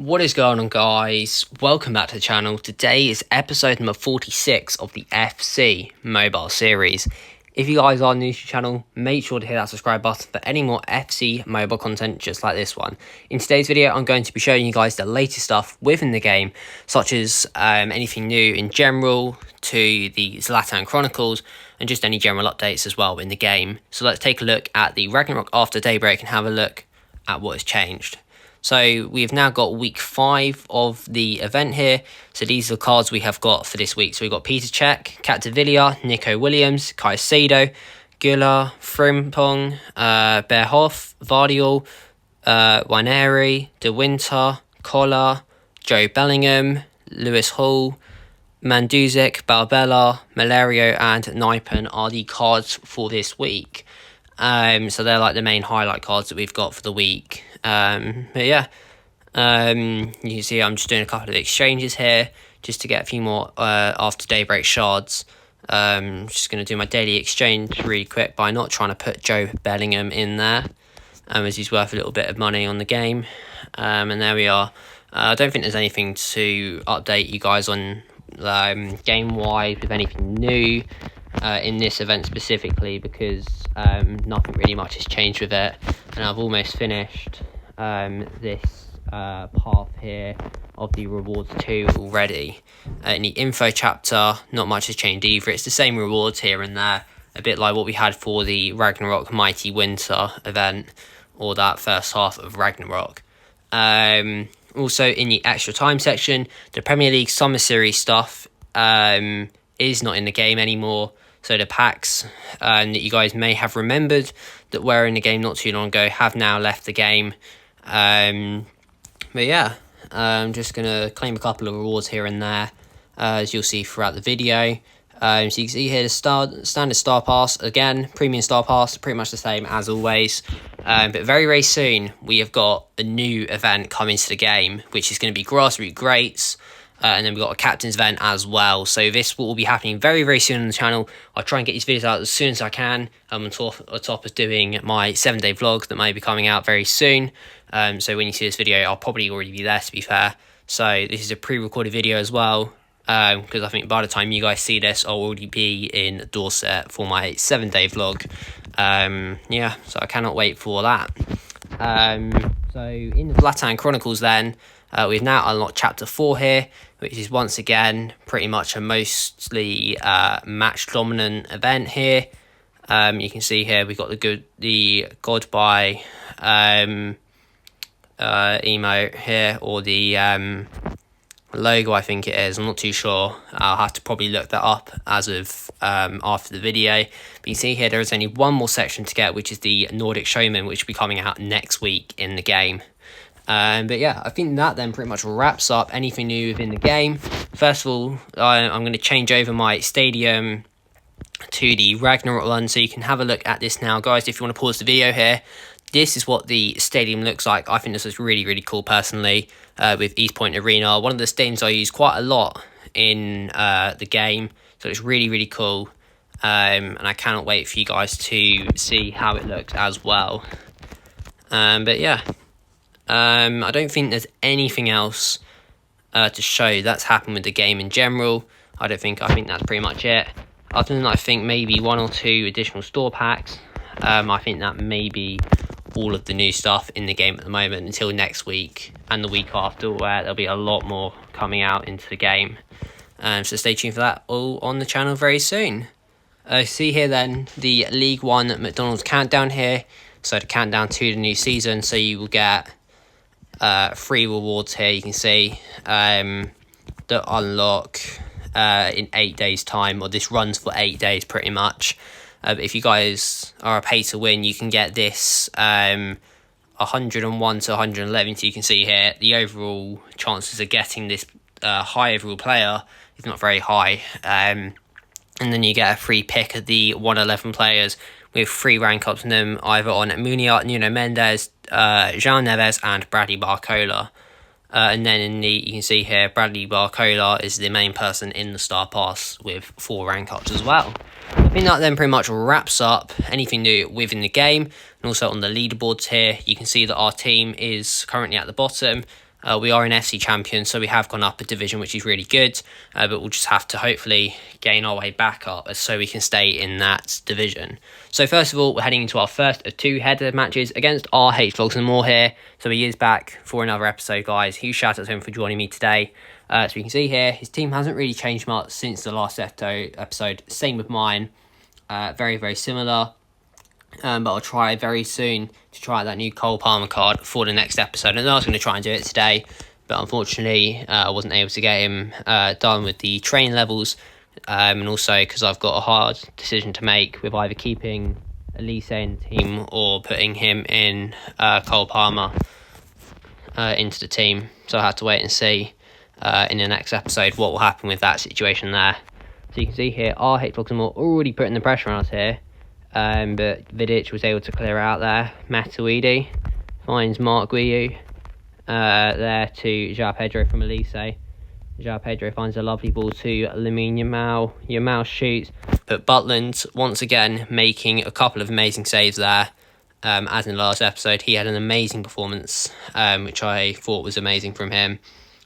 What is going on, guys? Welcome back to the channel. Today is episode number 46 of the FC mobile series. If you guys are new to the channel, make sure to hit that subscribe button for any more FC mobile content just like this one. In today's video, I'm going to be showing you guys the latest stuff within the game, such as anything new in general to the Zlatan Chronicles, and just any general updates as well in the game. So let's take a look at the Ragnarok After Daybreak and have a look at what has changed. So we've now got week 5 of the event here. So these are the cards we have got for this week. So we've got Peter Cech, Capdevilla, Nico Williams, Caicedo, Güler, Frimpong, Berhoff, Vardiol, Waneri, De Winter, Collar, Joe Bellingham, Lewis Hall, Mandzukic, Balbella, Malario and Naipan are the cards for this week. So they're like the main highlight cards that we've got for the week. But yeah, you can see I'm just doing a couple of exchanges here just to get a few more After Daybreak shards. Just going to do my daily exchange really quick by not trying to put Joe Bellingham in there, as he's worth a little bit of money on the game. And there we are. I don't think there's anything to update you guys on game-wise with anything new in this event specifically, because nothing really much has changed with it, and I've almost finished this path here of the rewards 2 already. In the info chapter, not much has changed either. It's the same rewards here and there, a bit like what we had for the Ragnarok Mighty Winter event, or that first half of Ragnarok. Also in the extra time section, the Premier League Summer Series stuff is not in the game anymore. So the packs that you guys may have remembered that were in the game not too long ago have now left the game. But yeah, I'm just going to claim a couple of rewards here and there, as you'll see throughout the video. So you can see here the standard Star Pass, again, Premium Star Pass, pretty much the same as always. But very, very soon, we have got a new event coming to the game, which is going to be Grassroots Greats. And then we've got a captain's event as well. So this will be happening very, very soon on the channel. I'll try and get these videos out as soon as I can. On top of doing my 7-day vlog that may be coming out very soon. So when you see this video, I'll probably already be there, to be fair. So this is a pre-recorded video as well, because I think by the time you guys see this, I'll already be in Dorset for my 7-day vlog. Yeah, so I cannot wait for that. So in the Zlatan Chronicles then, we've now unlocked chapter 4 here, which is once again pretty much a mostly match dominant event here. You can see here we've got the Goodbye emote here, or the logo, I think it is. I'm not too sure. I'll have to probably look that up as of after the video. But you see here there is only one more section to get, which is the Nordic Showman, which will be coming out next week in the game. But yeah, I think that then pretty much wraps up anything new within the game. First of all, I'm going to change over my stadium to the Ragnarok one, so you can have a look at this now, guys. If you want to pause the video here, this is what the stadium looks like. I think this is really, really cool personally, with East Point Arena. One of the stadiums I use quite a lot in the game, so it's really, really cool. And I cannot wait for you guys to see how it looks as well. But yeah. I don't think there's anything else to show that's happened with the game in general. I think that's pretty much it. Other than I think maybe 1 or 2 additional store packs. I think that may be all of the new stuff in the game at the moment until next week and the week after, where there'll be a lot more coming out into the game. So stay tuned for that all on the channel very soon. See here then the League 1 McDonald's countdown here. So the countdown to the new season. So you will get 3 rewards here, you can see, that unlock in 8 days time, or this runs for 8 days pretty much. But if you guys are a pay to win, you can get this 101 to 111. So you can see here the overall chances of getting this high overall player is not very high. And then you get a free pick of the 111 players with 3 rank ups in them, either on Muniat, Nuno Mendes, Jean Neves and Bradley Barcola. And then you can see here, Bradley Barcola is the main person in the Star Pass with 4 rank ups as well. I think that then pretty much wraps up anything new within the game. And also on the leaderboards here, you can see that our team is currently at the bottom. We are an FC champion, so we have gone up a division, which is really good. But we'll just have to hopefully gain our way back up so we can stay in that division. So first of all, we're heading into our first of 2 head-to-head matches against RhVlogsandmore here. So he is back for another episode, guys. Huge shout out to him for joining me today. So you can see here, his team hasn't really changed much since the last episode. Same with mine. Very, very similar. But I'll try very soon to try that new Cole Palmer card for the next episode. And I was going to try and do it today, but unfortunately I wasn't able to get him done with the training levels. And also because I've got a hard decision to make with either keeping Elise in the team or putting him in Cole Palmer into the team. So I have to wait and see in the next episode what will happen with that situation there. So you can see here, RhVlogsandmore already putting the pressure on us here. But Vidic was able to clear out there. Matuidi finds Mark Guiu there to João Pedro from Elise. João Pedro finds a lovely ball to Lamine Yamal. Yamal shoots, but Butland once again making a couple of amazing saves there. As in the last episode, he had an amazing performance, which I thought was amazing from him.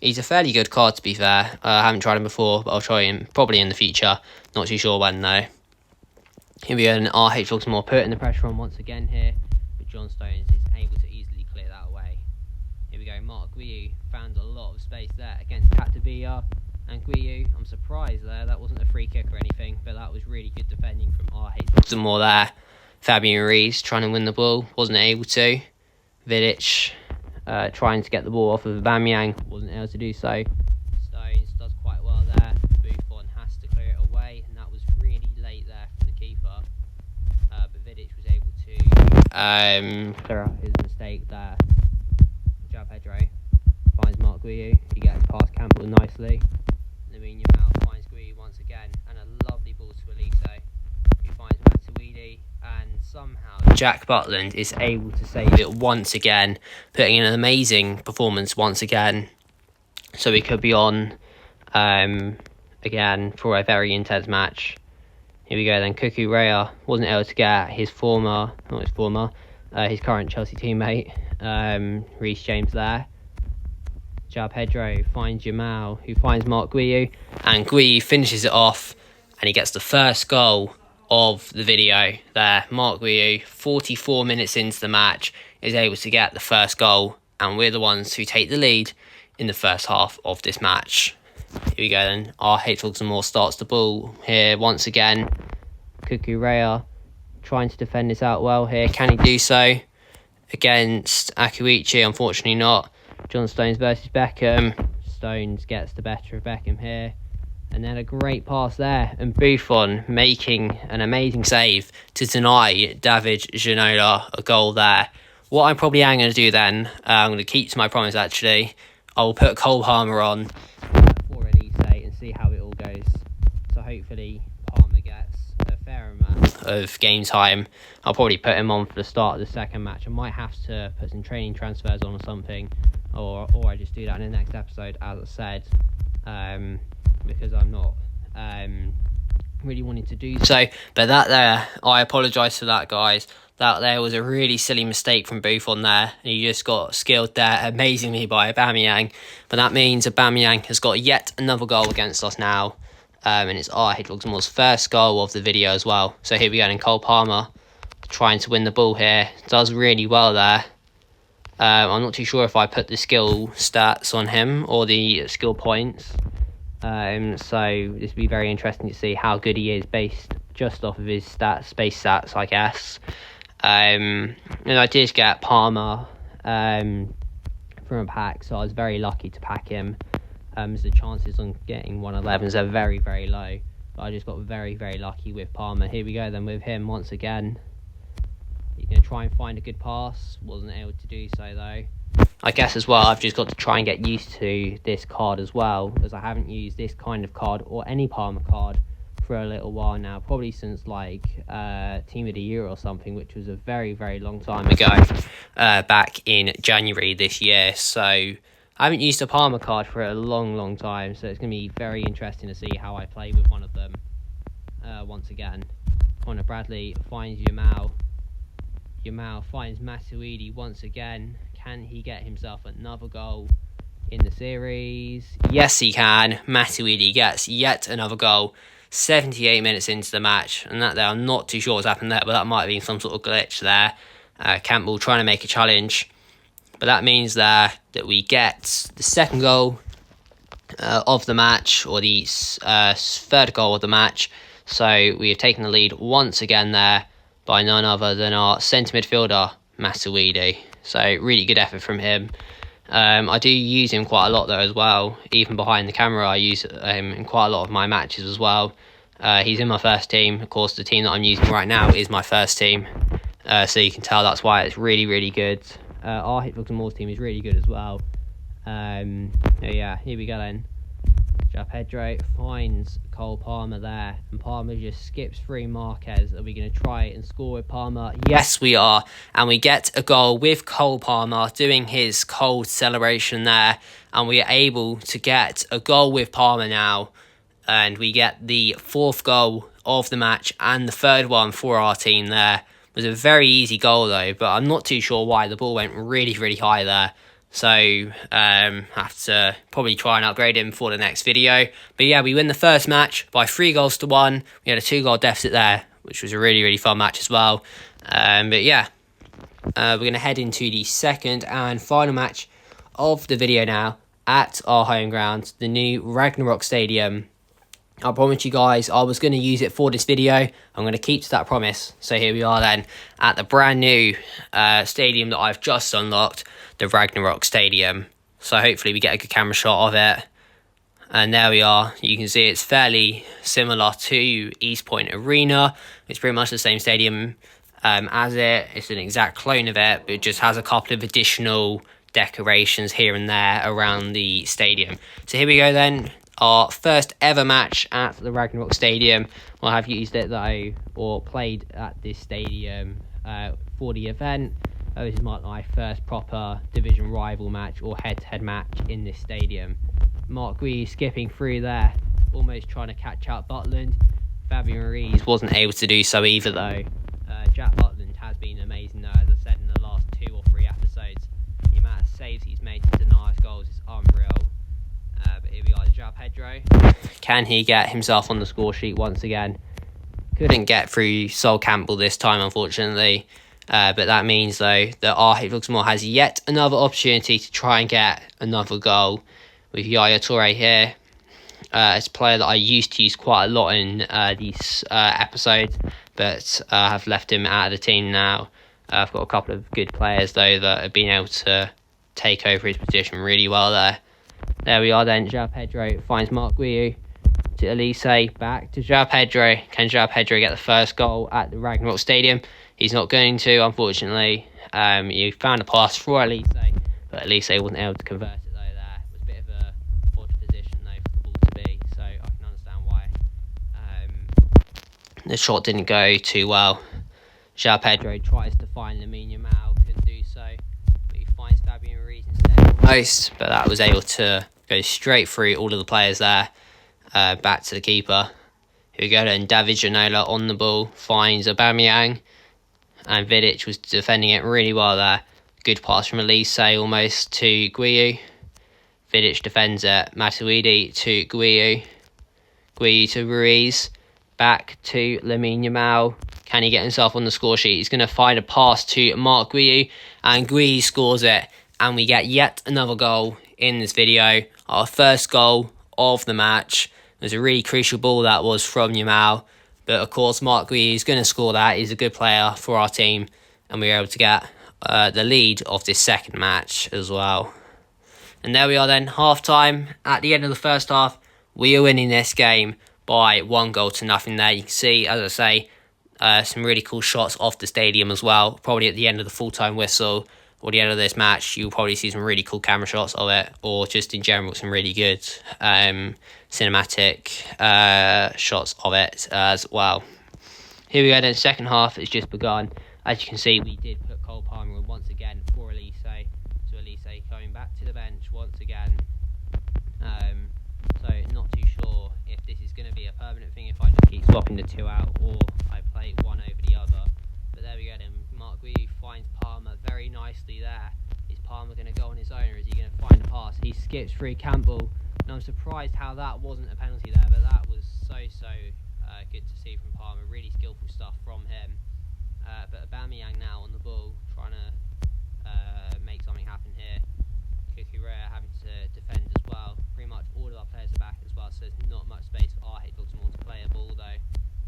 He's a fairly good card, to be fair. I haven't tried him before, but I'll try him probably in the future. Not too sure when though. Here we go, and RhVlogsandmore putting the pressure on once again here, but John Stones is able to easily clear that away. Here we go, Mark Guiu found a lot of space there against Capdevila, and Guiu, I'm surprised there, that wasn't a free kick or anything, but that was really good defending from RhVlogsandmore there. Fabian Ruiz trying to win the ball, wasn't able to. Vidic trying to get the ball off of Aubameyang, wasn't able to do so. Stones does quite well there. Buffon has to clear it away, and that was really late there from the keeper. But Vidic was able to clear up his mistake there. João Pedro finds Mark Guiu. He gets past Campbell nicely. Lamine Yamal finds Guiu once again, and a lovely ball to Elise, who finds Matuidi, and somehow Jack Butland is able to save it once again, putting in an amazing performance once again. So we could be on again for a very intense match. Here we go then. Cucurella wasn't able to get his his current Chelsea teammate, Reece James there. João Pedro finds Yamal, who finds Mark Guiu, and Guiu finishes it off, and he gets the first goal of the video there. Mark Guiu, 44 minutes into the match, is able to get the first goal, and we're the ones who take the lead in the first half of this match. Here we go then. RhVlogsandmore starts the ball here once again. Cucurella trying to defend this out well here. Can he do so against Akuichi? Unfortunately not. John Stones versus Beckham. Stones gets the better of Beckham here. And then a great pass there. And Buffon making an amazing save to deny David Ginola a goal there. What I probably am going to do then, I'm going to keep to my promise actually. I will put Cole Palmer on for Elise and see how it all goes. So hopefully Palmer gets a fair amount of game time. I'll probably put him on for the start of the second match. I might have to put some training transfers on or something. Or I just do that in the next episode, as I said. Because I'm not really wanting to do so. But that there, I apologise for that, guys. That there was a really silly mistake from Buffon there. And he just got skilled there amazingly by Aubameyang. But that means Aubameyang has got yet another goal against us now. And it's RhVlogsandmore's first goal of the video as well. So here we go, and Cole Palmer trying to win the ball here. Does really well there. I'm not too sure if I put the skill stats on him or the skill points. So this will be very interesting to see how good he is based just off of his stats, base stats, I guess. And I did get Palmer from a pack, so I was very lucky to pack him. So the chances on getting 111s are very, very low. But I just got very, very lucky with Palmer. Here we go then with him once again. He's going to try and find a good pass. Wasn't able to do so though. I guess as well, I've just got to try and get used to this card as well, as I haven't used this kind of card or any Palmer card for a little while now, probably since like Team of the Year or something, which was a very, very long time ago, back in January this year. So I haven't used a Palmer card for a long, long time, so it's going to be very interesting to see how I play with one of them once again. Connor Bradley finds Yamal. Yamal finds Matuidi once again. Can he get himself another goal? in the series? Yes, he can. Matuidi gets yet another goal 78 minutes into the match, and that there, I'm not too sure what's happened there, but that might have been some sort of glitch there. Campbell trying to make a challenge, but that means there that we get the second goal of the match, or the third goal of the match. So we have taken the lead once again there by none other than our centre midfielder, Matuidi. So really good effort from him. I do use him quite a lot though as well. Even behind the camera, I use him in quite a lot of my matches as well. He's in my first team. Of course, the team that I'm using right now is my first team. So you can tell that's why it's really, really good. RhVlogsandmore's team is really good as well. Yeah, here we go then. João Pedro finds Cole Palmer there, and Palmer just skips through Marquez. Are we going to try and score with Palmer? Yes, we are, and we get a goal with Cole Palmer doing his cold celebration there, and we are able to get a goal with Palmer now, and we get the fourth goal of the match and the third one for our team there. It was a very easy goal though, but I'm not too sure why. The ball went really, really high there. So, have to probably try and upgrade him for the next video. But yeah, we win the first match by 3-1. We had a 2-goal deficit there, which was a really, really fun match as well. But yeah, we're going to head into the second and final match of the video now at our home ground, the new Ragnarok Stadium. I promised you guys I was going to use it for this video. I'm going to keep to that promise. So here we are then at the brand new stadium that I've just unlocked, the Ragnarok Stadium. So hopefully we get a good camera shot of it. And there we are. You can see it's fairly similar to East Point Arena. It's pretty much the same stadium as it. It's an exact clone of it, but it just has a couple of additional decorations here and there around the stadium. So here we go then. Our first ever match at the Ragnarok Stadium. Well, I have used it though, or played at this stadium for the event. This is my first proper division rival match or head-to-head match in this stadium. Mark Gui skipping through there, almost trying to catch out Butland. Fabian Ruiz wasn't able to do so either though. Jack Butland has been amazing though, as I said in the last 2 or 3 episodes. The amount of saves he's made to deny us goals is unreal. But here we are, João Pedro. Can he get himself on the score sheet once again? Couldn't get through Sol Campbell this time, unfortunately. But that means, though, that RhVlogsandmore has yet another opportunity to try and get another goal with Yaya Toure here. It's a player that I used to use quite a lot in these episodes, but I have left him out of the team now. I've got a couple of good players, though, that have been able to take over his position really well there. There we are then, João Pedro finds Mark Gui to Elise, back to João Pedro. Can João Pedro get the first goal at the Ragnarok Stadium? He's not going to, unfortunately. He found a pass for Elise, but Elise wasn't able to convert it though there. It was a bit of a odd position though for the ball to be, so I can understand why the shot didn't go too well. João Pedro tries to find Lamine Yamal, couldn't do so, but he finds Fabian Ruiz instead almost, but that was able to go straight through all of the players there, back to the keeper. Here we go then, David Ginola on the ball, finds Aubameyang, and Vidic was defending it really well there. Good pass from Elise almost to Gui. Vidic defends it, Matuidi to Gui. Gui to Ruiz, back to Lamine Yamal. Can he get himself on the score sheet? He's going to find a pass to Mark Gui, and Gui scores it, and we get yet another goal in this video. Our first goal of the match. It was a really crucial ball that was from Yamal, but of course Mark Gui is going to score that. He's a good player for our team, and we were able to get the lead of this second match as well. And there we are then, half-time. At the end of the first half, we are winning this game by 1-0 there. You can see, as I say, some really cool shots off the stadium as well. Probably at the end of the full-time whistle or the end of this match, you'll probably see some really cool camera shots of it, or just in general some really good cinematic shots of it as well. Here we go then, second half has just begun. As you can see, we did put Cole Palmer in once again for Elise. So Elise coming back to the bench once again. So not too sure if this is going to be a permanent thing, if I just keep swapping the two out, or I play one over the other. But there we go then, Mark Gui finds Palmer very nicely there. Is Palmer going to go on his own, or is he going to find a pass. He skips through Campbell, and I'm surprised how that wasn't a penalty there, but that was so good to see from Palmer. Really skillful stuff from him. But Aubameyang now on the ball, trying to make something happen here. Kukurea having to defend as well. Pretty much all of our players are back as well, so there's not much space for RhVlogsandmore to play a ball though.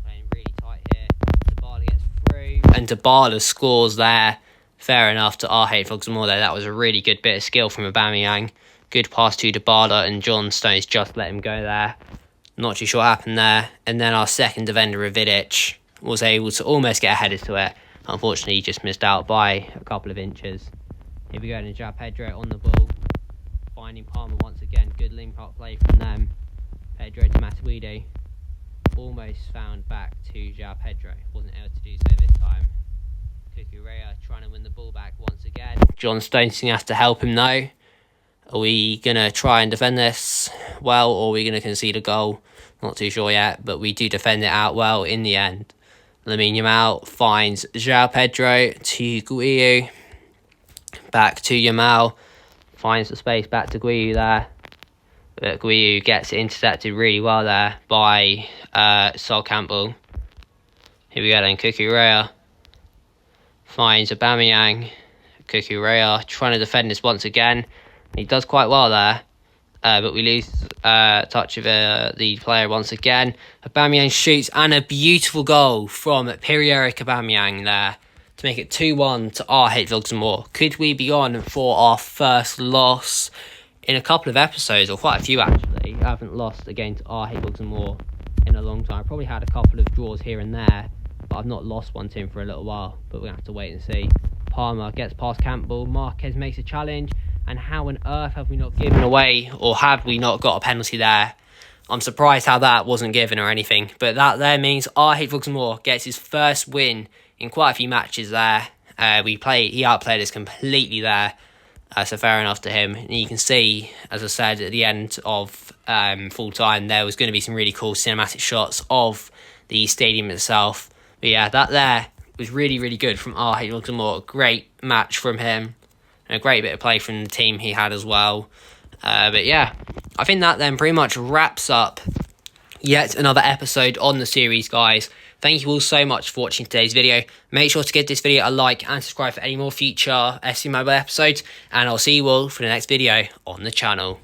Playing really tight here. Dybala gets through, and Dybala scores there. Fair enough to RhVlogsandmore there. That was a really good bit of skill from Aubameyang. Good pass to Dybala, and John Stones just let him go there. Not too sure what happened there. And then our second defender, RhVlogsandmore, was able to almost get ahead to it. Unfortunately, he just missed out by a couple of inches. Here we go, and João Pedro on the ball. Finding Palmer once again. Good link-up play from them. Pedro to Matuidi. Almost found back to João Pedro. Wasn't able to do so this time. Kukurea trying to win the ball back once again. John Stones has to help him though. Are we going to try and defend this well, or are we going to concede a goal? Not too sure yet, but we do defend it out well in the end. Lamine Yamal finds João Pedro to Guiu. Back to Yamal. Finds the space back to Guiu there. But Guiu gets intercepted really well there by Sol Campbell. Here we go then, Kukurea finds Aubameyang. Kukurea trying to defend this once again. He does quite well there. But we lose touch of the player once again. Aubameyang shoots, and a beautiful goal from Pierre-Emerick Aubameyang there to make it 2-1 to RhVlogsandmore. Could we be on for our first loss in a couple of episodes, or quite a few actually? I haven't lost against RhVlogsandmore in a long time. I probably had a couple of draws here and there, but I've not lost one to him for a little while. But we're going to have to wait and see. Palmer gets past Campbell. Marquez makes a challenge. And how on earth have we not given away, or have we not got a penalty there? I'm surprised how that wasn't given or anything. But that there means RhVlogsandmore gets his first win in quite a few matches there. He outplayed us completely there. So fair enough to him. And you can see, as I said, at the end of full time, there was going to be some really cool cinematic shots of the stadium itself. But yeah, that there was really, really good from RhVlogsandmore. Great match from him. And a great bit of play from the team he had as well. But yeah, I think that then pretty much wraps up yet another episode on the series, guys. Thank you all so much for watching today's video. Make sure to give this video a like and subscribe for any more future FC Mobile episodes. And I'll see you all for the next video on the channel.